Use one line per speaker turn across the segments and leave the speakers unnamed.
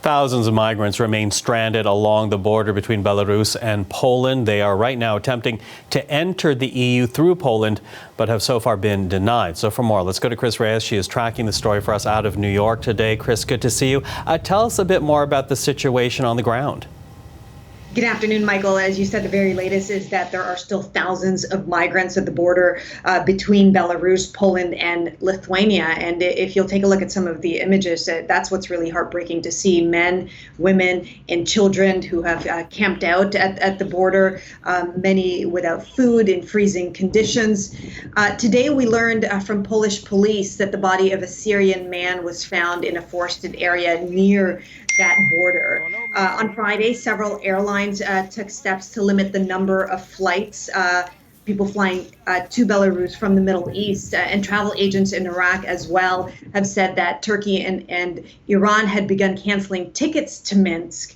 Thousands of migrants remain stranded along the border between Belarus and Poland. They are right now attempting to enter the EU through Poland, but have so far been denied. So for more, let's go to Chris Reyes. She is tracking the story for us out of New York today. Chris, good to see you. Tell us a bit more about the situation on the ground.
Good afternoon, Michael. As you said, the very latest is that there are still thousands of migrants at the border between Belarus, Poland, and Lithuania. And if you'll take a look at some of the images, that's what's really heartbreaking to see: men, women, and children who have camped out at the border, many without food in freezing conditions. Today, we learned from Polish police that the body of a Syrian man was found in a forested area near that border. On Friday, several airlines took steps to limit the number of flights, people flying to Belarus from the Middle East, and travel agents in Iraq as well have said that Turkey and Iran had begun canceling tickets to Minsk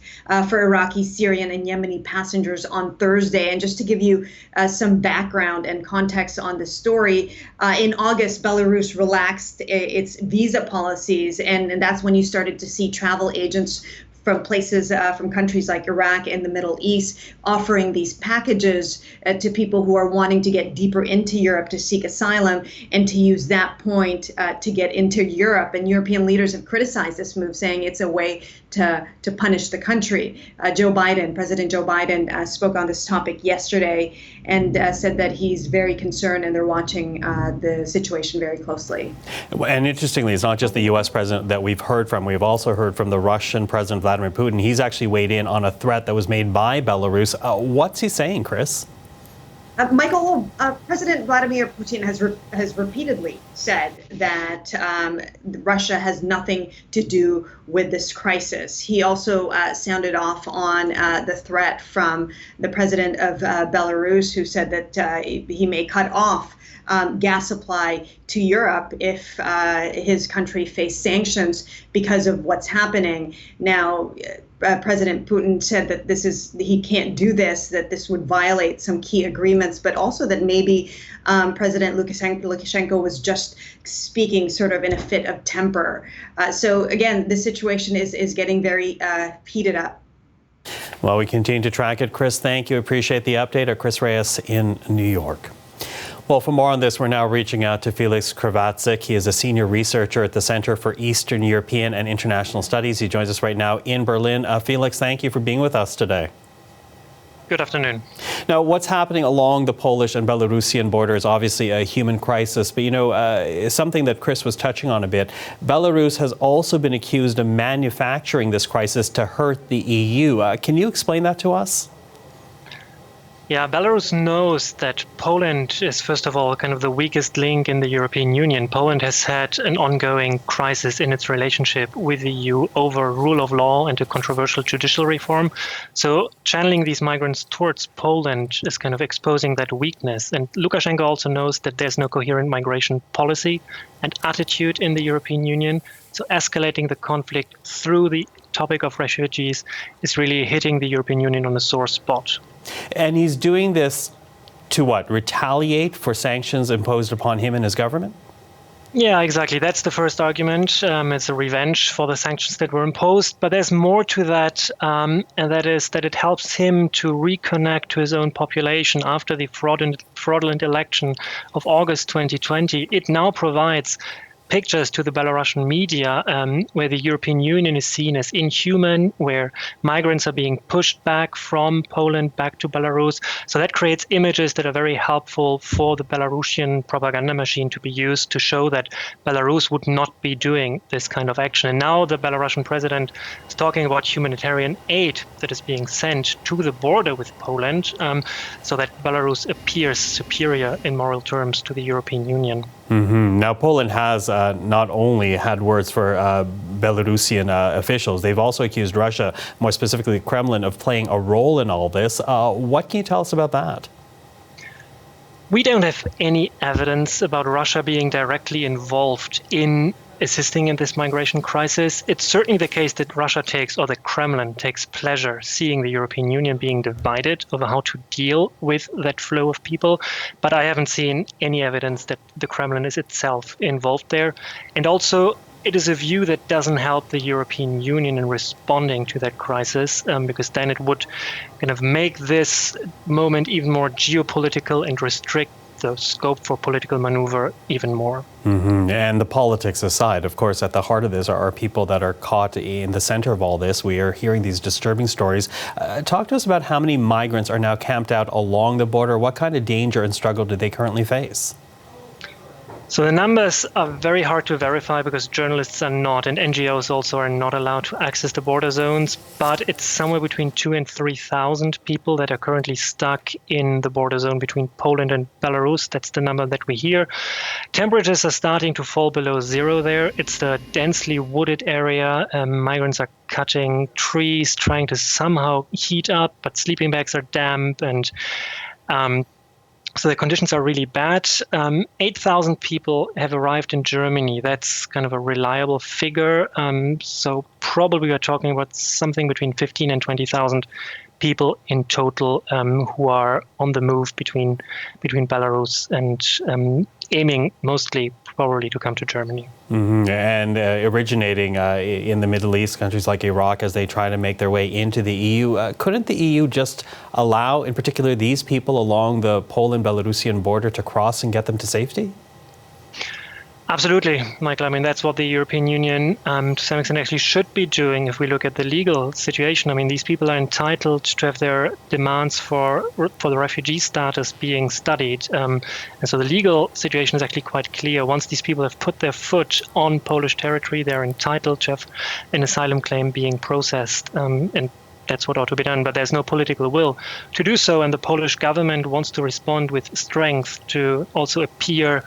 for Iraqi, Syrian, and Yemeni passengers on Thursday. And just to give you some background and context on the story, in August, Belarus relaxed its visa policies, and that's when you started to see travel agents from places, from countries like Iraq and the Middle East, offering these packages to people who are wanting to get deeper into Europe to seek asylum and to use that point to get into Europe. And European leaders have criticized this move, saying it's a way to punish the country. President Joe Biden spoke on this topic yesterday and said that he's very concerned and they're watching the situation very closely.
And interestingly, it's not just the U.S. president that we've heard from. We've also heard from the Russian President Vladimir Putin. He's actually weighed in on a threat that was made by Belarus. What's he saying, Chris?
Michael, President Vladimir Putin has repeatedly said that Russia has nothing to do with this crisis. He also sounded off on the threat from the president of Belarus, who said that he may cut off gas supply to Europe if his country faced sanctions because of what's happening. Now, President Putin said that he can't do this, that this would violate some key agreements, but also that maybe President Lukashenko was just speaking sort of in a fit of temper. So again, the situation is getting very heated up.
Well, we continue to track it. Chris, thank you. Appreciate the update. Our Chris Reyes in New York. Well, for more on this, we're now reaching out to Felix Kravatsik. He is a senior researcher at the Center for Eastern European and International Studies. He joins us right now in Berlin. Felix, thank you for being with us today.
Good afternoon.
Now, what's happening along the Polish and Belarusian border is obviously a human crisis, but something that Chris was touching on a bit. Belarus has also been accused of manufacturing this crisis to hurt the EU. Can you explain that to us?
Yeah, Belarus knows that Poland is, first of all, kind of the weakest link in the European Union. Poland has had an ongoing crisis in its relationship with the EU over rule of law and a controversial judicial reform. So channeling these migrants towards Poland is kind of exposing that weakness. And Lukashenko also knows that there's no coherent migration policy and attitude in the European Union. So escalating the conflict through the topic of refugees is really hitting the European Union on a sore spot.
And he's doing this to what? Retaliate for sanctions imposed upon him and his government?
Yeah, exactly. That's the first argument. It's a revenge for the sanctions that were imposed. But there's more to that, and that is that it helps him to reconnect to his own population after the fraudulent election of August 2020. It now provides pictures to the Belarusian media where the European Union is seen as inhuman, where migrants are being pushed back from Poland back to Belarus. So that creates images that are very helpful for the Belarusian propaganda machine to be used to show that Belarus would not be doing this kind of action. And now the Belarusian president is talking about humanitarian aid that is being sent to the border with Poland so that Belarus appears superior in moral terms to the European Union.
Mm-hmm. Now, Poland has not only had words for Belarusian officials, they've also accused Russia, more specifically Kremlin, of playing a role in all this. What can you tell us about that?
We don't have any evidence about Russia being directly involved in assisting in this migration crisis. It's certainly the case that Russia takes, or the Kremlin takes pleasure seeing the European Union being divided over how to deal with that flow of people. But I haven't seen any evidence that the Kremlin is itself involved there. And also, it is a view that doesn't help the European Union in responding to that crisis, because then it would kind of make this moment even more geopolitical and restrict the scope for political maneuver even more.
And the politics aside, of course, at the heart of this are people that are caught in the center of all this. We are hearing these disturbing stories. Talk to us about how many migrants are now camped out along the border. What kind of danger and struggle do they currently face?
So the numbers are very hard to verify because journalists are not, and NGOs also are not allowed to access the border zones, but it's somewhere between 2,000 and 3,000 people that are currently stuck in the border zone between Poland and Belarus. That's the number that we hear. Temperatures are starting to fall below zero there. It's the densely wooded area. Migrants are cutting trees, trying to somehow heat up, but sleeping bags are damp, and so the conditions are really bad. 8,000 people have arrived in Germany. That's kind of a reliable figure. So probably we're talking about something between 15 and 20,000 people in total who are on the move between Belarus and aiming mostly probably to come to Germany.
And originating in the Middle East, countries like Iraq, as they try to make their way into the EU. Couldn't the EU just allow, in particular, these people along the Poland-Belarusian border to cross and get them to safety?
Absolutely, Michael. I mean, that's what the European Union, to some extent, actually should be doing if we look at the legal situation. I mean, these people are entitled to have their demands for the refugee status being studied. And so the legal situation is actually quite clear. Once these people have put their foot on Polish territory, they're entitled to have an asylum claim being processed. And that's what ought to be done, but there's no political will to do so, and the Polish government wants to respond with strength to also appear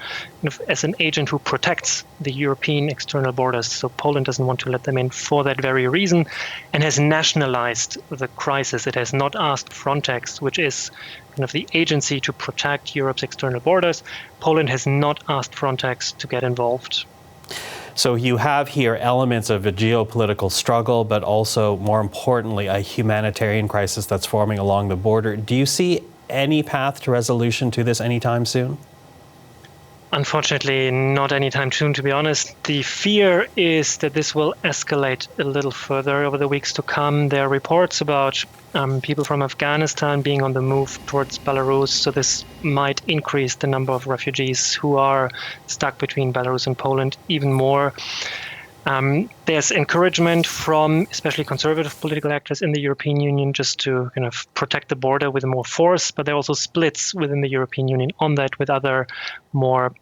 as an agent who protects the European external borders. So Poland doesn't want to let them in for that very reason, and has nationalized the crisis. It has not asked Frontex, which is kind of the agency to protect Europe's external borders. Poland has not asked Frontex to get involved.
So you have here elements of a geopolitical struggle, but also, more importantly, a humanitarian crisis that's forming along the border. Do you see any path to resolution to this anytime soon?
Unfortunately, not anytime soon, to be honest. The fear is that this will escalate a little further over the weeks to come. There are reports about people from Afghanistan being on the move towards Belarus, so this might increase the number of refugees who are stuck between Belarus and Poland even more. There's encouragement from especially conservative political actors in the European Union just to kind of protect the border with more force, but there are also splits within the European Union on that, with other more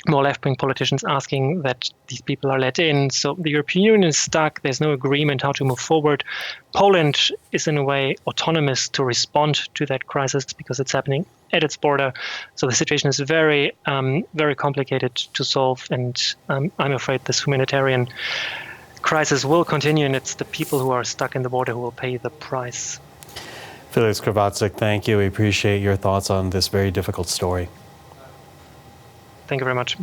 left-wing politicians asking that these people are let in. So the European Union is stuck. There's no agreement how to move forward. Poland is in a way autonomous to respond to that crisis because it's happening at its border. So the situation is very, very complicated to solve. And I'm afraid this humanitarian crisis will continue, and it's the people who are stuck in the border who will pay the price.
Felix Kravatsik, thank you. We appreciate your thoughts on this very difficult story.
Thank you very much.